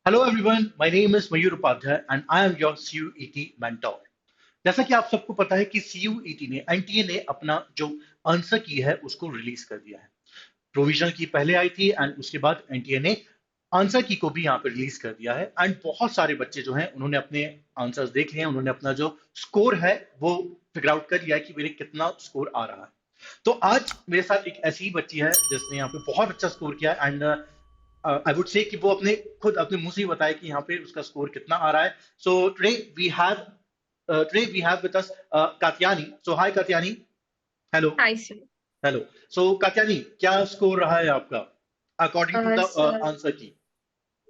Hello everyone, my name is Mayur Upadhyay and I am your CUET mentor. जैसा कि आप सबको पता है कि CUET ने एनटीए ने अपना जो आंसर की है उसको रिलीज कर दिया है। प्रोविजनल की पहले आई थी एंड उसके बाद एनटीए ने आंसर की को भी यहाँ पे रिलीज कर दिया है एंड बहुत सारे बच्चे जो हैं उन्होंने अपने आंसर्स देख लिए हैं, उन्होंने अपना जो स्कोर है वो फिगर आउट कर लिया है कि मेरे कितना स्कोर आ रहा है। तो आज मेरे साथ एक ऐसी ही बच्ची है जिसने यहाँ पे बहुत अच्छा स्कोर किया एंड आई वुड से कि वो अपने खुद अपने मुंह से ही बताए कि यहाँ पे उसका स्कोर कितना आ रहा है। So today we have with us Katyani. So hi Katyani. Hello. I see. Hello. So Katyani, क्या स्कोर रहा है आपका according to the So answer key?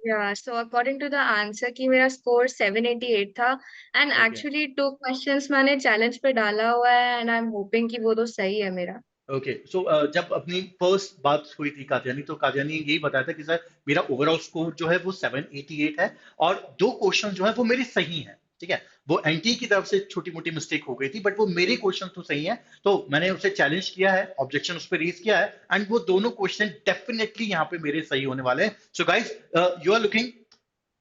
yeah, so according to the answer कि मेरा score 788 था and ओके। actually 2 questions मैंने challenge पे डाला हुआ है and I'm hoping कि वो तो सही है मेरा। ओके। सो जब अपनी फर्स्ट बात हुई थी कात्यानी, तो कात्यानी यही बताया था कि सर मेरा ओवरऑल स्कोर जो है वो 788 है और दो क्वेश्चन जो है वो मेरे सही हैं। ठीक है, वो एनटी की तरफ से छोटी मोटी मिस्टेक हो गई थी बट वो मेरे क्वेश्चन तो सही है। तो मैंने उसे चैलेंज किया है, ऑब्जेक्शन उस पर रेज किया है एंड वो दोनों क्वेश्चन डेफिनेटली यहाँ पे मेरे सही होने वाले हैं। So guys, you are looking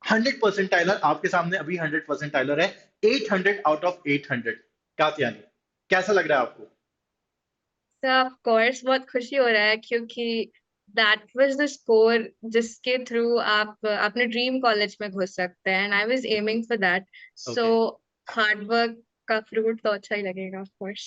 100% tiler. आपके सामने अभी 100% टाइलर है। 800 आउट ऑफ 800। कात्यानी, कैसा लग रहा है आपको? So of course बहुत खुशी हो रहा है क्योंकि that was the score जिसके थ्रू आप अपने ड्रीम कॉलेज में घुस सकते हैं and I was aiming for that. So okay. hard work का फ्रूट तो अच्छा ही लगेगा of course.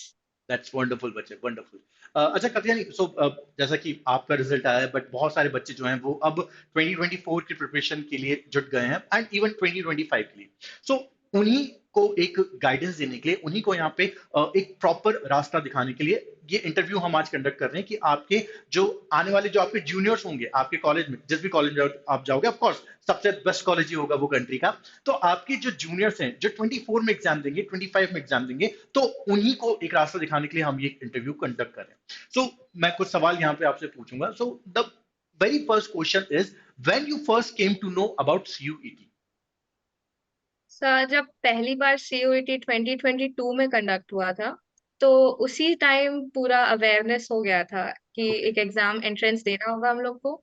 दैट्स वंडरफुल बच्चे, वंडरफुल। अच्छा कल्याणी, सो जैसा कि आपका रिजल्ट आया है बट बहुत सारे बच्चे जो हैं वो अब 2024 की प्रिपरेशन के लिए जुट गए हैं एंड इवन 2025 के लिए। सो उन्हीं को एक गाइडेंस देने के लिए, उन्हीं को यहाँ पे एक प्रॉपर रास्ता दिखाने के लिए ये इंटरव्यू हम आज कंडक्ट कर रहे हैं कि आपके जो आने वाले जो आपके जूनियर्स होंगे आपके कॉलेज में, जिस भी कॉलेज में आप जाओगे, ऑफ कोर्स सबसे बेस्ट कॉलेज ही होगा वो कंट्री का। तो आपके जो जूनियर्स हैं जो 24 में एग्जाम देंगे, 25 में एग्जाम देंगे, तो उन्हीं को एक रास्ता दिखाने के लिए हम ये इंटरव्यू कंडक्ट कर रहे हैं। सो मैं कुछ सवाल यहाँ पे आपसे पूछूंगा। So the very first question is, when you first came to know about CUET? Sir जब पहली बार सीयूईटी 2022 में कंडक्ट हुआ था तो उसी टाइम पूरा अवेयरनेस हो गया था कि ओके। एक एग्जाम एंट्रेंस देना होगा हम लोग को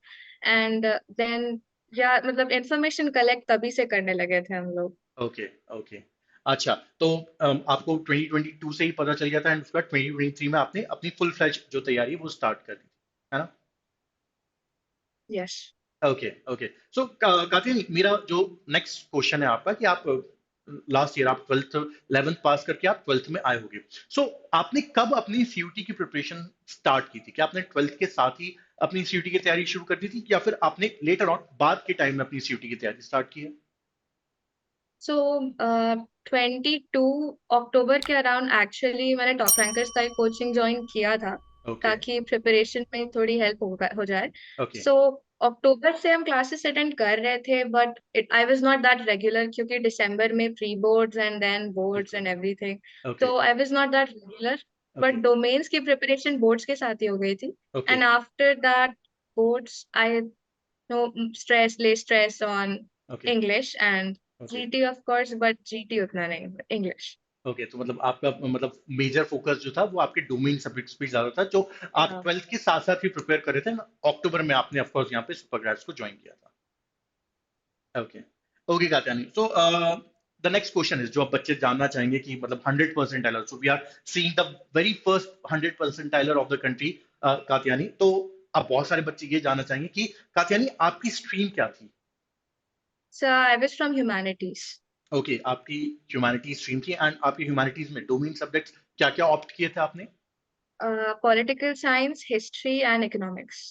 एंड देन या मतलब इंफॉर्मेशन कलेक्ट तभी से करने लगे थे हम लोग। ओके। ओके। अच्छा, तो आपको 2022 से ही पता चल गया था एंड उसके बाद 2023 में आपने अपनी फुल फ्लैश जो तैयारी है वो स्टार्ट कर दी थी, है ना? यस। ओके। ओके। सो कातिल, मेरा जो नेक्स्ट क्वेश्चन है आपका कि आप लास्ट ईयर आप 11th पास करके आप 12th में आए होगे। सो आपने कब अपनी सीयूटी की प्रिपरेशन स्टार्ट की थी? क्या आपने 12th के साथ ही अपनी सीयूटी की तैयारी शुरू कर दी थी या फिर आपने लेटर ऑन बाद के टाइम में अपनी सीयूटी की तैयारी स्टार्ट की है? सो 22 अक्टूबर के अराउंड एक्चुअली मैंने टॉप रैंकर्स का एक कोचिंग ज्वाइन किया था ओके। ताकि प्रिपरेशन में थोड़ी हेल्प हो जाए। ओके। सो अक्टूबर से हम क्लासेस अटेंड कर रहे थे but it I was not that regular क्योंकि दिसंबर में pre boards and then boards बिल्कुल। And everything. ओके। तो I was not that regular but okay. Domains की प्रिपरेशन बोर्ड्स के साथ ही हो गई थी okay. And after that boards I no lay stress on okay. English and okay. GT of course, but GT उतना नहीं, but English. ओके, तो मतलब आपका मतलब मेजर फोकस जो था वो आपके डोमेन सब्जेक्ट्स पे ज्यादा था, जो आप Yeah. 12th के साथ साथ ही प्रिपेयर कर रहे थे। अक्टूबर में आपने ऑफ कोर्स यहाँ पे सुपर ग्रेड्स को ज्वाइन किया था। Okay. Okay Katyani, so the next question is, जो आप बच्चे जानना चाहेंगे कि मतलब 100% tiler, so we are seeing the very first 100% tiler of the country. Katyani, तो अब बहुत सारे बच्चे ये जानना चाहेंगे कि कात्यानी आपकी स्ट्रीम क्या थी? So I was from humanities, okay, आपकी ह्यूमैनिटीज स्ट्रीम थी एंड आपकी ह्यूमैनिटीज में डोमेन सब्जेक्ट्स क्या क्या ऑप्ट किए थे आपने? political science, history and economics.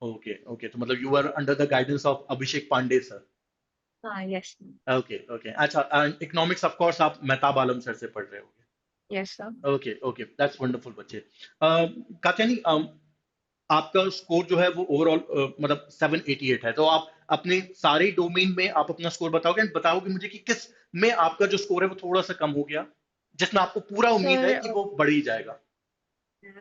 Okay. Okay, तो मतलब you are under the guidance of Abhishek Pandey sir. Yes, okay. Okay. अच्छा, एंड इकोनॉमिक्स ऑफ कोर्स आप मेहताब आलम सर से पढ़ रहे होगे। yes sir. Okay. Okay, that's wonderful बच्चे। कात्यानी, आपका स्कोर जो है वो ओवरऑल मतलब 788 है, तो आप अपने सारे डोमेन में आप अपना स्कोर बताओगे एंड बताओगे मुझे कि किस में आपका जो स्कोर है वो थोड़ा सा कम हो गया, जिसमें आपको पूरा उम्मीद है सर कि वो बढ़ ही जाएगा।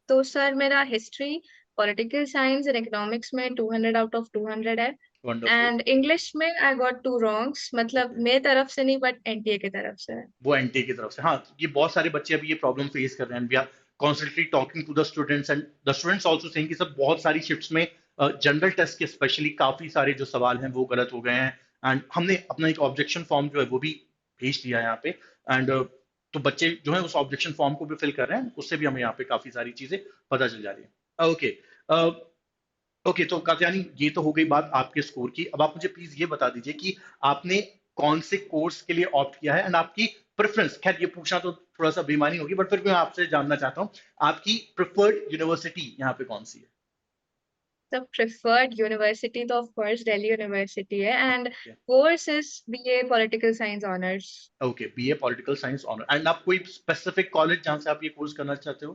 तो सर मेरा history, political science and economics में 200 आउट ऑफ 200 है वंडरफुल। एंड इंग्लिश में आई गॉट 2 wrongs मतलब ओके। मेरी तरफ से नहीं बट एनटीए की तरफ से है। वो एनटी की तरफ से, हाँ, ये बहुत सारे बच्चे अभी ये प्रॉब्लम फेस कर रहे हैं। We are constantly talking to the students and the students also saying कि सब बहुत सारी शिफ्ट्स में जनरल टेस्ट के स्पेशली काफी सारे जो सवाल हैं वो गलत हो गए हैं। एंड हमने अपना एक ऑब्जेक्शन फॉर्म जो है वो भी भेज दिया है यहाँ पे। एंड तो बच्चे जो है उस ऑब्जेक्शन फॉर्म को भी फिल कर रहे हैं, उससे भी हमें यहाँ पे काफी सारी चीजें पता चल जा रही है। ओके, ओके, तो कात्यानी ये तो हो गई बात आपके स्कोर की। अब आप मुझे प्लीज ये बता दीजिए कि आपने कौन से कोर्स के लिए ऑप्ट किया है एंड आपकी प्रेफरेंस। खैर ये पूछना तो थोड़ा सा बेईमानी होगी, बट फिर भी मैं आपसे जानना चाहता हूँ आपकी प्रेफर्ड यूनिवर्सिटी यहाँ पे कौन सी है। The preferred university तो of course Delhi University है, and okay, course is BA Political Science Honors. Okay, BA political science honour. And आप कोई स्पेसिफिक कॉलेज जहाँ से आप ये कोर्स करना चाहते हो।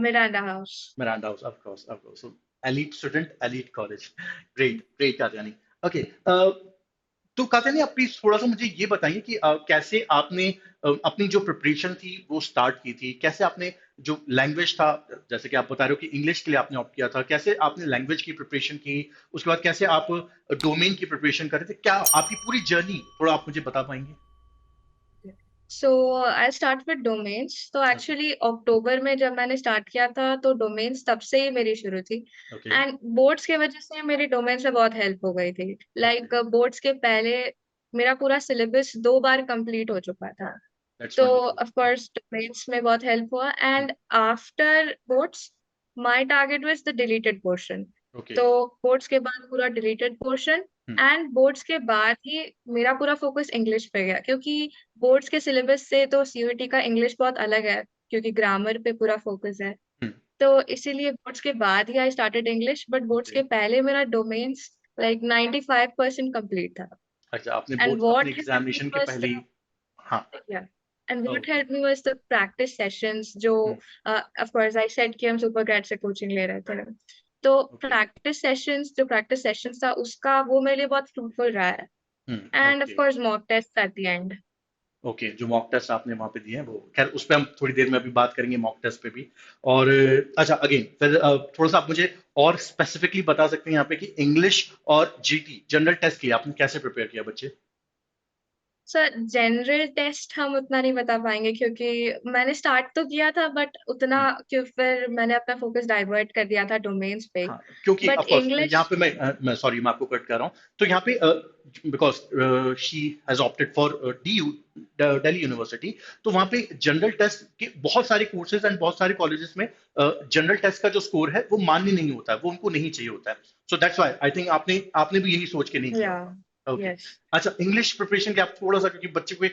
Miranda House. Miranda House, of course, of course. So, elite student, elite college. Great, great, Katyani. Okay, तो कात्यानी आप प्लीज थोड़ा सा मुझे ये बताइए कि कैसे आपने अपनी जो प्रिपरेशन थी वो स्टार्ट की थी, कैसे आपने जो लैंग्वेज था, जैसे कि आप बता रहे हो कि इंग्लिश के लिए आपने ऑप्ट किया था, कैसे आपने लैंग्वेज की प्रिपरेशन की, उसके बाद कैसे आप डोमेन की प्रिपरेशन कर रहे थे, क्या आपकी पूरी जर्नी थोड़ा आप मुझे बता पाएंगे। So I'll start with domains. तो ओके, actually अक्टूबर में जब मैंने स्टार्ट किया था तो डोमेन्स तब से ही मेरी शुरू थी, ओके, एंड बोर्ड्स की वजह से मेरी डोमेन से बहुत हेल्प हो गई थी। ओके, लाइक बोर्ड्स के पहले मेरा पूरा सिलेबस 2 बार कंप्लीट हो चुका था, दैट्स तो वंडरफुल। ऑफ कोर्स डोमेन्स में बहुत हेल्प हुआ। And after boards my target was the deleted portion. Okay, तो बोर्ड्स के बाद पूरा डिलीटेड पोर्शन, एंड बोर्ड्स के बाद ही मेरा पूरा फोकस इंग्लिश पे गया, क्योंकि बोर्ड्स के सिलेबस से तो सीयूईटी का इंग्लिश बहुत अलग है, क्योंकि ग्रामर पे पूरा फोकस है। तो इसीलिए बोर्ड्स के बाद ही I started English, but boards okay. के पहले मेरा डोमेन्स लाइक 95% कंप्लीट था। अच्छा, आपने एंड बोर्ड अपने व्हाट हेल्प्ड मी एग्जामिनेशन के वाज पहले ही। हाँ। yeah. And what okay, helped me was the practice sessions जो of course I said कि हम सुपर ग्रेड से कोचिंग ले रहे थे, तो ओके, प्रैक्टिस सेशंस था उसका वो मेरे लिए बहुत फ्रूटफुल रहा है। End of okay, course mock test at the end. Okay, जो मॉक टेस्ट आपने वहां पे दिए हैं वो, खैर उस पर हम थोड़ी देर में अभी बात करेंगे मॉक टेस्ट पे भी। और अच्छा, अगेन फिर थोड़ा सा आप मुझे और स्पेसिफिकली बता सकते हैं यहाँ पे कि इंग्लिश और जीटी जनरल टेस्ट के लिए आपने कैसे प्रिपेयर किया बच्चे। सर जनरल टेस्ट हम उतना नहीं बता पाएंगे, क्योंकि मैंने स्टार्ट तो किया था बट उतना, क्यों फिर मैंने अपना फोकस डाइवर्ट कर दिया था डोमेन्स पे। हाँ, क्योंकि बट ऑफ कोर्स इंग्लिश, यहाँ पे मैं सॉरी मैं आपको कट कर रहा हूँ। तो यहाँ पे because she has opted for DU, Delhi university, तो वहाँ पे जनरल टेस्ट के बहुत सारे कोर्सेज एंड बहुत सारे कॉलेजेस में जनरल टेस्ट का जो स्कोर है वो मान्य नहीं होता है, वो उनको नहीं चाहिए होता है। So that's why I think आपने आपने भी यही सोच के नहीं किया या होगा। Okay, yes. अच्छा, इंग्लिश प्रिपरेशन के आप थोड़ा सा, क्योंकि बच्चे को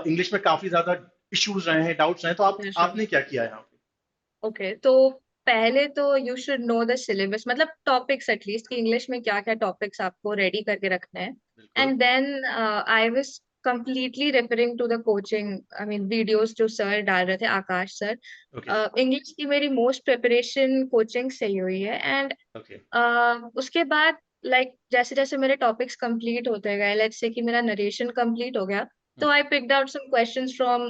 इंग्लिश में काफी ज्यादा इश्यूज रहे हैं, डाउट्स रहे हैं, तो आप आपने क्या किया है यहाँ पे। ओके, तो पहले तो you should know the syllabus, मतलब टॉपिक्स एटलीस्ट कि इंग्लिश में क्या क्या टॉपिक्स आपको रेडी करके रखने हैं। बिल्कुल। And then I was completely referring to the coaching, I mean videos जो सर डाल रहे थे, आकाश सर। ओके, इंग्लिश की मेरी मोस्ट प्रिपरेशन कोचिंग से ही हुई है। एंड ओके, उसके बाद जैसे जैसे मेरे टॉपिक्स कंप्लीट होते गए, लेट्स से कि मेरा नरेशन कंप्लीट हो गया, तो I picked out some questions from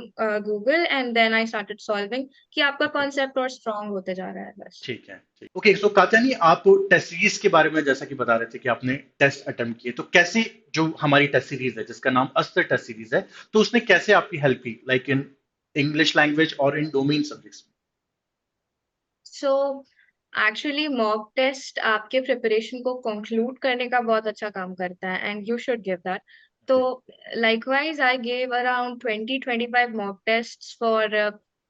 Google and then I started solving, कि आपका ओके, कॉन्सेप्ट और स्ट्रांग होते जा रहा है बस। ठीक है, ठीक। ओके, सो कात्यानी आप टेस्ट सीरीज के बारे में जैसा कि बता रहे थे कि आपने टेस्ट अटेम्प्ट किए, तो कैसे जो हमारी टेस्ट सीरीज है जिसका नाम अस्त्र टेस्ट सीरीज है, तो उसने कैसे आपकी हेल्प की, लाइक इन इंग्लिश लैंग्वेज और in domain subjects so actually mock test आपके प्रिपरेशन को कंक्लूड करने का बहुत अच्छा काम करता है, and you should give that. तो में। likewise I gave around 20-25 mock tests for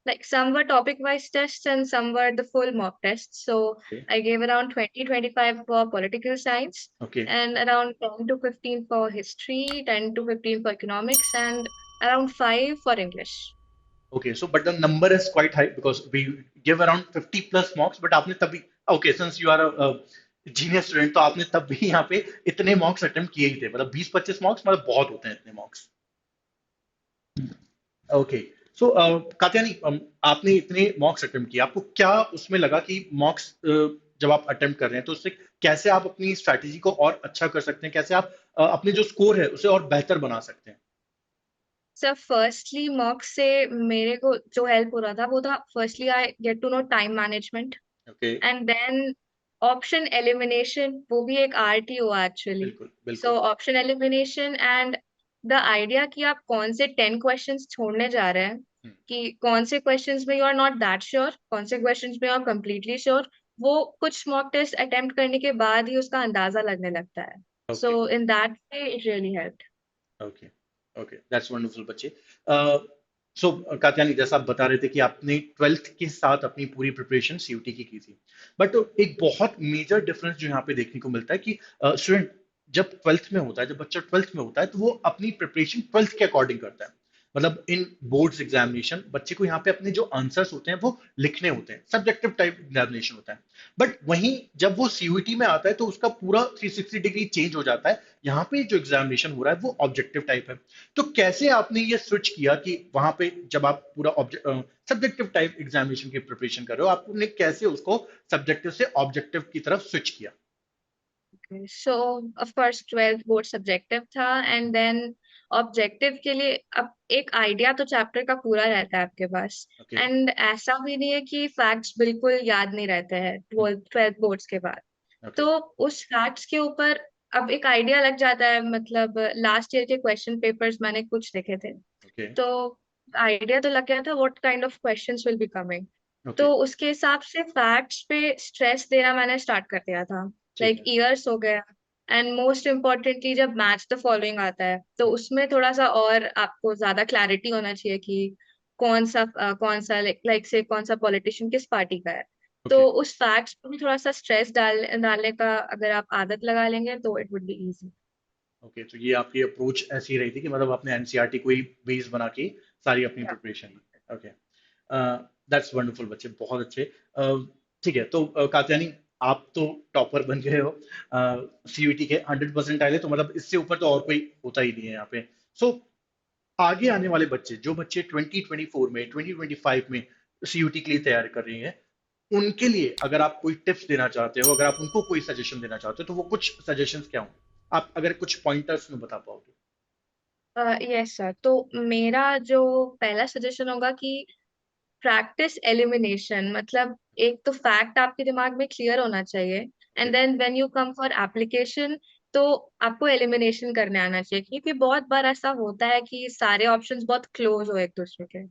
like some were topic wise tests and some were the full mock tests. So okay, I gave around 20-25 for political science, okay, and around 10 to 15 for history, 10 to 15 for economics, and around 5 for English. Okay, so but the number is quite high because we give around 50 plus mocks, but आपने तभी, okay, since you are a genius student, तो आपने तब भी यहाँ पे इतने मॉक्स attempt किए ही थे, मतलब 20-25 मॉक्स मतलब बहुत होते हैं इतने मॉक्स। ओके, सो कात्यानी, आपने इतने मॉक्स अटेम्प्ट किए, आपको क्या उसमें लगा कि मॉक्स जब आप अटेम्प्ट कर रहे हैं तो उससे कैसे आप अपनी स्ट्रैटेजी को और अच्छा कर सकते हैं, कैसे आप अपने जो स्कोर है उसे और बेहतर बना सकते हैं। सर फर्स्टली मॉक से मेरे को जो हेल्प हो रहा था वो था, firstly I get to know time management, okay, and then option elimination, वो भी एक आर्ट ही हुआ एक्चुअली। बिल्कुल, सो बिल्कुल। Option elimination and the idea कि आप कौन से 10 क्वेश्चंस छोड़ने जा रहे हैं, हम्म, कि कौन से क्वेश्चंस में you are not that sure, कौन से क्वेश्चंस में यू आर कंप्लीटली श्योर, वो कुछ मॉक टेस्ट अटेम्प्ट करने के बाद ही उसका अंदाजा लगने लगता है। So okay in that way it really helped. Okay okay, that's wonderful बच्चे। सो कात्यानी, जैसा आप बता रहे थे कि आपने ट्वेल्थ के साथ अपनी पूरी प्रिपरेशन सीयूटी की थी, बट एक बहुत मेजर डिफरेंस जो यहाँ पे देखने को मिलता है कि स्टूडेंट जब ट्वेल्थ में होता है, जब बच्चा ट्वेल्थ में होता है, तो वो अपनी प्रिपरेशन ट्वेल्थ के अकॉर्डिंग करता है। मतलब इन बोर्ड्स एग्जामिनेशन बच्चे को यहाँ पे अपने जो आंसर्स होते हैं वो लिखने होते हैं, सब्जेक्टिव टाइप एग्जामिनेशन होता है। बट वहीं जब वो सीयूटी में आता है तो उसका पूरा 360 डिग्री चेंज हो जाता है। यहाँ पे जो एग्जामिनेशन हो रहा है वो ऑब्जेक्टिव टाइप है। तो कैसे आपने ये स्विच किया कि वहां पे जब आप पूरा सब्जेक्टिव टाइप एग्जामिनेशन की प्रिपरेशन कर रहे हो, आपने कैसे उसको सब्जेक्टिव से ऑब्जेक्टिव की तरफ स्विच किया? So of course 12th board subjective था, एंड देन ऑब्जेक्टिव के लिए अब एक आइडिया तो चैप्टर का पूरा रहता है आपके पास। ओके। एंड ऐसा भी नहीं है कि फैक्ट्स बिल्कुल याद नहीं रहते हैं ट्वेल्थ बोर्ड्स के बाद। ओके तो उस फैक्ट्स के ऊपर अब एक आइडिया लग जाता है। मतलब लास्ट ईयर के क्वेश्चन पेपर्स मैंने कुछ लिखे थे, ओके तो आइडिया तो लग गया था what kind of questions will be coming. Okay. तो उसके हिसाब से फैक्ट्स पे स्ट्रेस देना मैंने स्टार्ट कर दिया था। ठीक लाइक है। ईयर्स हो गया। एंड मोस्ट इम्पोर्टेंटली जब मैच द फॉलोइंग आता है तो उसमें थोड़ा सा और आपको ज्यादा क्लैरिटी होना चाहिए कि कौन सा लाइक से कौन सा पॉलिटिशियन किस पार्टी का है। तो ओके उस फैक्ट्स पे भी थोड़ा सा स्ट्रेस डालने का अगर आप आदत लगा लेंगे तो it would be easy. Okay, तो ये आपकी अप्रोच ऐसी रही थी कि मतलब आपने एनसीईआरटी को ही बेस बना के सारी अपनी प्रिपरेशन की। ओके, दैट्स वंडरफुल बच्चे, बहुत अच्छे। ठीक है, तो कात्यानी, आप तो टॉपर बन गए हो, सीयूटी के 100% आए, तो मतलब इससे ऊपर तो और कोई होता ही नहीं है यहाँ पे। सो आगे आने वाले बच्चे, जो बच्चे 2024 में 2025 में सीयूटी के लिए तैयारी कर रही हैं, उनके लिए अगर आप कोई टिप्स देना चाहते हो, अगर आप उनको कोई सजेशन देना चाहते हो, तो वो कुछ सजेशंस क्या हो, आप अगर कुछ पॉइंटर्स में बता पाओगे? यस सर, तो मेरा जो पहला सजेशन होगा कि प्रैक्टिस एलिमिनेशन। मतलब एक तो फैक्ट आपके दिमाग में क्लियर होना चाहिए, okay. And then when you come for application तो आपको एलिमिनेशन करने आना चाहिए, क्योंकि बहुत बार ऐसा होता है कि सारे ऑप्शंस बहुत क्लोज हो एक दूसरे के।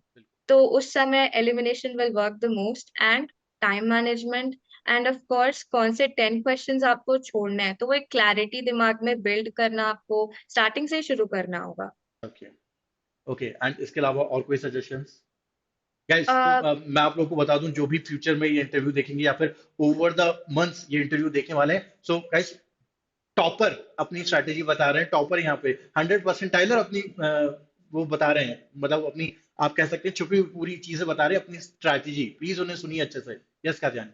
तो उस समय elimination will work the most, and time management, end of course कौन से 10 क्वेश्चंस आपको छोड़ने हैं, तो वो एक क्लैरिटी दिमाग में बिल्ड करना आपको स्टार्टिंग से ही शुरू करना होगा। ओके ओके, एंड इसके अलावा और कोई सजेशंस? गाइस, तो अ, मैं आप लोगों को बता दूं, जो भी फ्यूचर में ये इंटरव्यू देखेंगे या फिर ओवर द मंथ्स ये इंटरव्यू देखने वाले हैं, सो गाइस, टॉपर अपनी स्ट्रैटेजी बता रहे हैं, टॉपर यहाँ पे 100% टाइलर अपनी वो बता रहे हैं, मतलब अपनी, आप कह सकते हैं छुपी हुई पूरी चीजें बता रहे हैं, अपनी स्ट्रैटेजी, प्लीज उन्हें सुनिए अच्छे से। Yes Katyayan?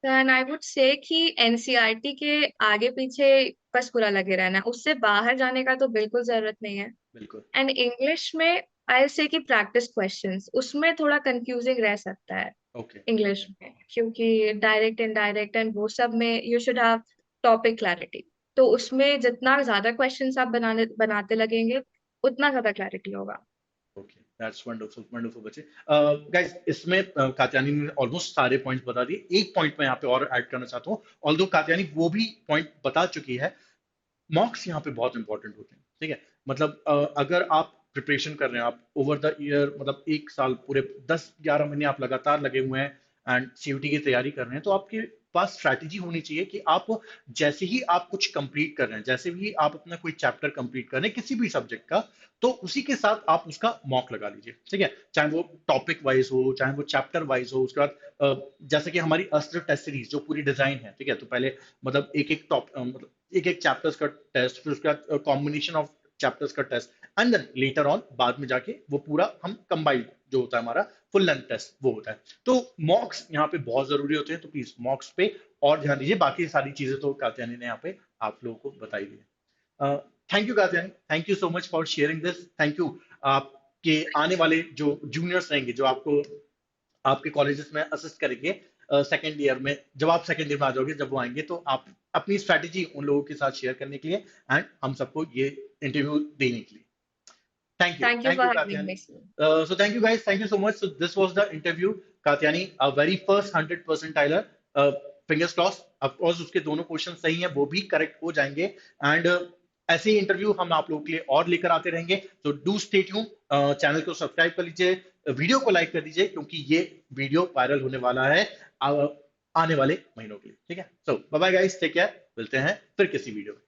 Then I would say कि एनसीईआरटी के आगे पीछे बस पूरा लगे रहना है, उससे बाहर जाने का तो बिल्कुल जरूरत नहीं है। बिल्कुल। एंड इंग्लिश में आई से कि प्रैक्टिस क्वेश्चंस, उसमें थोड़ा कंफ्यूजिंग रह सकता है ओके इंग्लिश ओके में, क्योंकि डायरेक्ट इनडायरेक्ट एंड वो सब में you should have topic clarity. तो उसमें जितना ज्यादा क्वेश्चंस आप बनाते लगेंगे उतना ज्यादा क्लैरिटी होगा। ओके, दैट्स वंडरफुल वंडरफुल बच्चे। गाइस, इसमें कात्यानी ने ऑलमोस्ट सारे पॉइंट्स बता दिए। एक पॉइंट मैं यहाँ पे और ऐड करना चाहता हूँ, ऑल्दो कात्यानी वो भी पॉइंट बता चुकी है। मॉक्स यहाँ पे बहुत इंपॉर्टेंट होते हैं, ठीक है? मतलब अगर आप प्रिपरेशन कर रहे हैं, आप ओवर द ईयर, मतलब एक साल पूरे 10-11 महीने आप लगातार लगे हुए हैं एंड सीयूटी की तैयारी कर रहे हैं, तो आपके पास स्ट्रैटेजी होनी चाहिए कि आप जैसे ही आप कुछ कंप्लीट कर रहे हैं, जैसे भी आप अपना कोई चैप्टर कंप्लीट कर रहे हैं किसी भी सब्जेक्ट का, तो उसी के साथ आप उसका मॉक लगा लीजिए, ठीक है? चाहे वो टॉपिक वाइज हो, चाहे वो चैप्टर वाइज हो। उसके बाद जैसे कि हमारी अस्त्र टेस्ट सीरीज जो पूरी डिजाइन है, ठीक है, तो पहले मतलब एक एक टॉप मतलब एक एक चैप्टर्स का टेस्ट, फिर उसके बाद कॉम्बिनेशन ऑफ चैप्टर्स का test, and then later on बाद में जाके वो पूरा हम कंबाइंड जो होता है हमारा फुल लेंथ टेस्ट वो होता है। तो मॉक्स यहाँ पे बहुत जरूरी होते हैं, तो प्लीज मॉक्स पे और ध्यान दीजिए। बाकी सारी चीजें तो कात्यानी ने यहाँ पे आप लोगों को बताई दी है। Thank you Katyani, thank you so much for sharing this. Thank you. आपके आने वाले जो जूनियर्स रहेंगे, जो आपको आपके कॉलेजेस में असिस्ट करेंगे सेकेंड ईयर में, जब आप सेकेंड ईयर में आ जाओगे, जब वो आएंगे, तो आप अपनी स्ट्रैटेजी उन लोगों के साथ शेयर करने के लिए एंड हम सबको ये इंटरव्यू देने के लिए। Thank you Thank for you, having Katyani. Me. So thank you guys, thank you so much. So this was the interview, Katyani, a very first 100% Tyler. Fingers crossed. Of course, उसके दोनों question सही हैं, वो भी correct हो जाएंगे। And ऐसे ही interview हम आप लोगों के लिए और लेकर आते रहेंगे। तो डू स्टे ट्यून, चैनल को सब्सक्राइब कर लीजिए, वीडियो को लाइक कर दीजिए, क्योंकि ये वीडियो वायरल होने वाला है आने वाले महीनों के लिए, ठीक है? So bye bye guys, take care, मिलते हैं फिर किसी वीडियो में।